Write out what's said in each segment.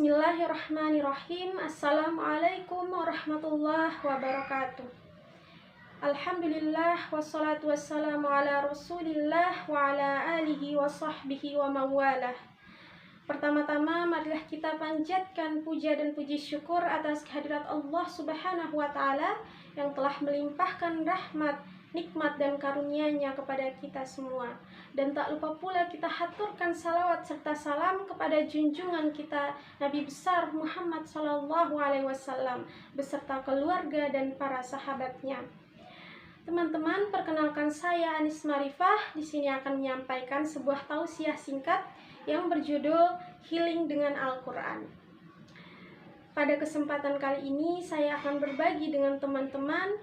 Bismillahirrahmanirrahim. Assalamualaikum warahmatullahi wabarakatuh. Alhamdulillah wassalatu wassalamu ala rasulillah wa ala alihi wa sahbihi wa mawalah. Pertama-tama marilah kita panjatkan puja dan puji syukur atas kehadirat Allah Subhanahu wa ta'ala yang telah melimpahkan rahmat, nikmat dan karunia-Nya kepada kita semua. Dan tak lupa pula kita haturkan salawat serta salam kepada junjungan kita Nabi besar Muhammad SAW beserta keluarga dan para sahabatnya. Teman-teman, perkenalkan saya Anis Marifah. Di sini akan menyampaikan sebuah tausiah singkat yang berjudul Healing dengan Al-Quran. Pada kesempatan kali ini saya akan berbagi dengan teman-teman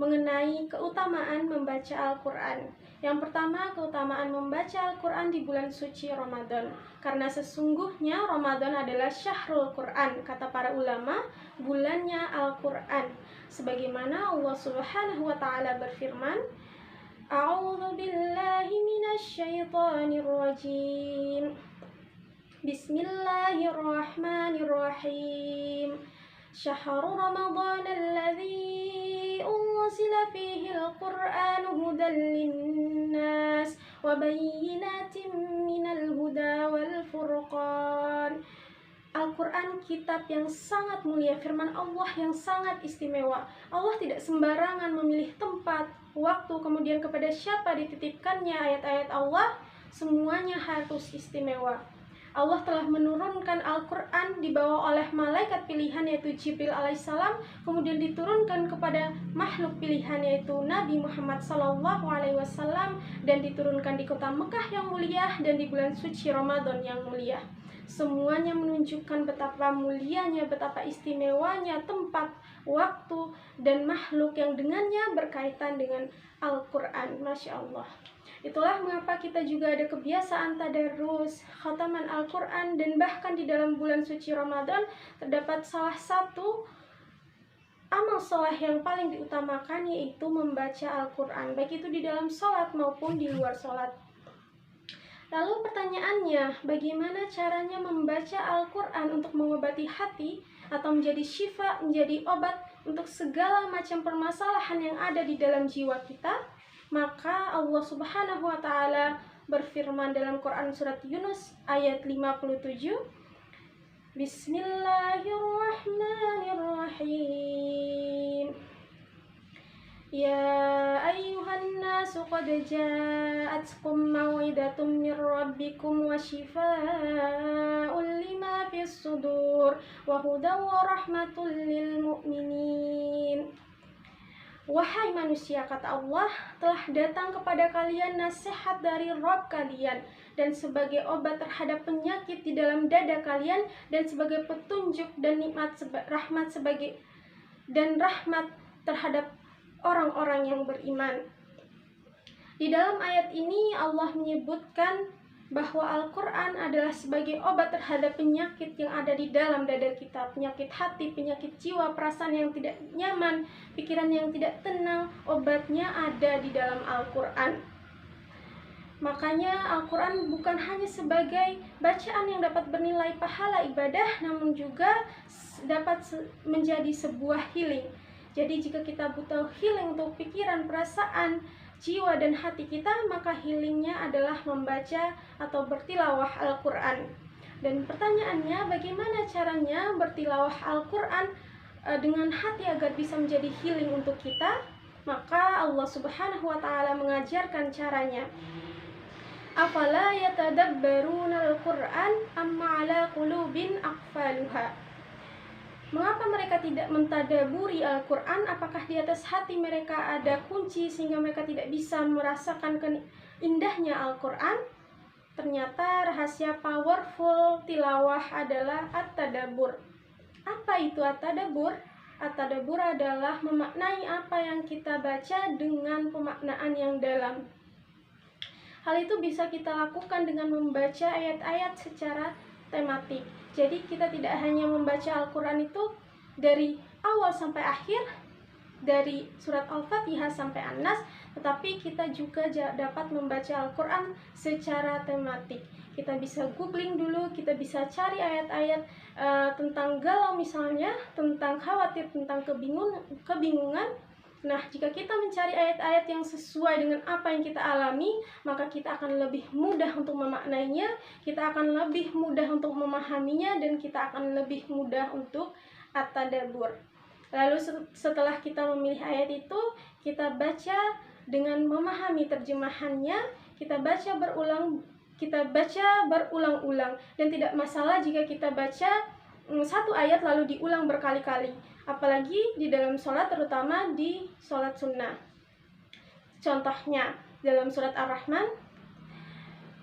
mengenai keutamaan membaca Al-Quran. Yang pertama, keutamaan membaca Al-Quran di bulan suci Ramadan. Karena sesungguhnya Ramadan adalah syahrul Quran, kata para ulama, bulannya Al-Quran. Sebagaimana Allah Subhanahu wa ta'ala berfirman, A'udzu billahi minasyaitonir rajim. Bismillahirrahmanirrahim. Syahrul Ramadan alladzi unzila fihi al-Qur'an hudan lin-nas wa bayyinatin minal huda wal furqan. Al-Quran kitab yang sangat mulia, firman Allah yang sangat istimewa. Allah tidak sembarangan memilih tempat, waktu, kemudian kepada siapa dititipkannya ayat-ayat Allah, semuanya harus istimewa. Allah telah menurunkan Al-Quran dibawa oleh malaikat pilihan yaitu Jibril alaihissalam, kemudian diturunkan kepada makhluk pilihan yaitu Nabi Muhammad SAW, dan diturunkan di kota Mekah yang mulia dan di bulan suci Ramadan yang mulia. Semuanya menunjukkan betapa mulianya, betapa istimewanya tempat, waktu, dan makhluk yang dengannya berkaitan dengan Al-Quran. Masya Allah. Itulah mengapa kita juga ada kebiasaan tadarus, khataman Al-Quran, dan bahkan di dalam bulan suci Ramadan terdapat salah satu amal sholat yang paling diutamakan, yaitu membaca Al-Quran, baik itu di dalam sholat maupun di luar sholat. Lalu pertanyaannya, bagaimana caranya membaca Al-Quran untuk mengobati hati atau menjadi syifa, menjadi obat untuk segala macam permasalahan yang ada di dalam jiwa kita? Maka Allah Subhanahu wa ta'ala berfirman dalam Quran surat Yunus ayat 57, Bismillahirrahmanirrahim. Ya ayyuhan nasu qad ja'atkum mau'idatum mir rabbikum wa shifaa'un lima fis sudur wa hudaw wa rahmatul lil mu'minin. Wahai manusia, kata Allah, telah datang kepada kalian nasihat dari Rabb kalian dan sebagai obat terhadap penyakit di dalam dada kalian dan sebagai petunjuk dan nikmat rahmat rahmat terhadap orang-orang yang beriman. Di dalam ayat ini Allah menyebutkan bahwa Al-Quran adalah sebagai obat terhadap penyakit yang ada di dalam dada kita, penyakit hati, penyakit jiwa, perasaan yang tidak nyaman, pikiran yang tidak tenang, obatnya ada di dalam Al-Quran. Makanya Al-Quran bukan hanya sebagai bacaan yang dapat bernilai pahala ibadah, namun juga dapat menjadi sebuah healing. Jadi jika kita butuh healing untuk pikiran, perasaan, jiwa dan hati kita, maka healingnya adalah membaca atau bertilawah Al-Quran. Dan pertanyaannya, bagaimana caranya bertilawah Al-Quran dengan hati agar bisa menjadi healing untuk kita? Maka Allah Subhanahu wa ta'ala mengajarkan caranya. Afala yatadabbaruna al-Quran amma ala qulubin aqfaluha. Mengapa mereka tidak mentadaburi Al-Quran? Apakah di atas hati mereka ada kunci sehingga mereka tidak bisa merasakan indahnya Al-Quran? Ternyata rahasia powerful tilawah adalah at-tadabbur. Apa itu at-tadabbur? At-tadabbur adalah memaknai apa yang kita baca dengan pemaknaan yang dalam. Hal itu bisa kita lakukan dengan membaca ayat-ayat secara tematik. Jadi kita tidak hanya membaca Al-Quran itu dari awal sampai akhir, dari surat Al-Fatihah sampai An-Nas, tetapi kita juga dapat membaca Al-Quran secara tematik. kita bisa googling dulu, kita bisa cari ayat-ayat tentang galau misalnya, tentang khawatir, tentang kebingungan. Nah, jika kita mencari ayat-ayat yang sesuai dengan apa yang kita alami, maka kita akan lebih mudah untuk memaknainya, kita akan lebih mudah untuk memahaminya, dan kita akan lebih mudah untuk at-tadabbur. Lalu setelah kita memilih ayat itu, kita baca dengan memahami terjemahannya, kita baca berulang-ulang, dan tidak masalah jika kita baca satu ayat lalu diulang berkali-kali, apalagi di dalam sholat, terutama di sholat sunnah. Contohnya dalam surat Ar-Rahman,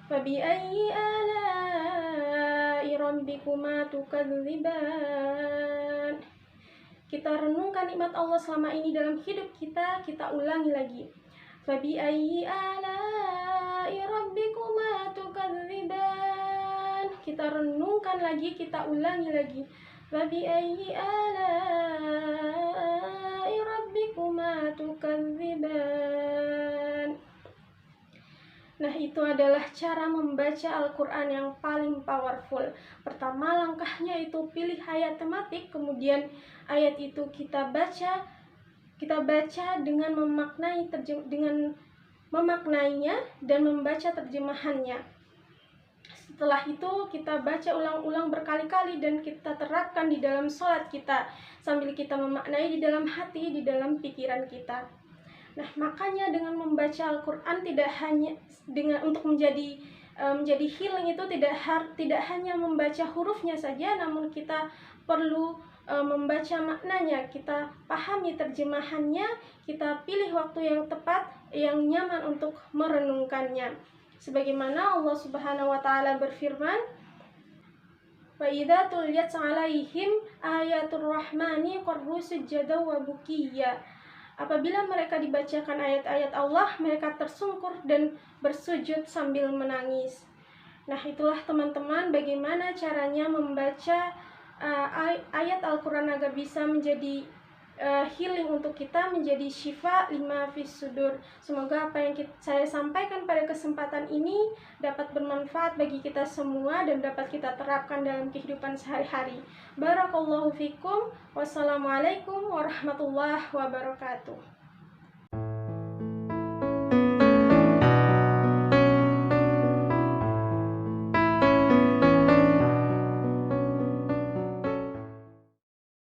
fabi'ayyi ala'i rabbikuma tukadziban. Kita renungkan nikmat Allah selama ini dalam hidup kita, kita ulangi lagi. Fabi'ayyi ala'i rabbikuma tukadziban. Kita renungkan lagi, kita ulangi lagi. Fabi'ayyi ala'i rabbikuma tukadziban. Nah, itu adalah cara membaca Al-Quran yang paling powerful. Pertama, langkahnya itu pilih ayat tematik, kemudian ayat itu kita baca dengan memaknainya dan membaca terjemahannya. Setelah itu kita baca ulang-ulang berkali-kali dan kita terapkan di dalam sholat kita, sambil kita memaknai di dalam hati, di dalam pikiran kita. Nah, makanya dengan membaca Al-Quran tidak hanya untuk menjadi healing itu tidak hanya membaca hurufnya saja, namun kita perlu membaca maknanya, kita pahami terjemahannya, kita pilih waktu yang tepat, yang nyaman untuk merenungkannya. Sebagaimana Allah Subhanahu wa taala berfirman, wa idza tuliyat 'alaihim ayatul rahmani qarru sujadan wa bukiya. Apabila mereka dibacakan ayat-ayat Allah, mereka tersungkur dan bersujud sambil menangis. Nah, itulah teman-teman bagaimana caranya membaca ayat Al-Quran agar bisa menjadi healing untuk kita, menjadi syifa lima fis sudur. Semoga apa yang saya sampaikan pada kesempatan ini dapat bermanfaat bagi kita semua dan dapat kita terapkan dalam kehidupan sehari-hari. Barakallahu fikum. Wassalamualaikum warahmatullahi wabarakatuh.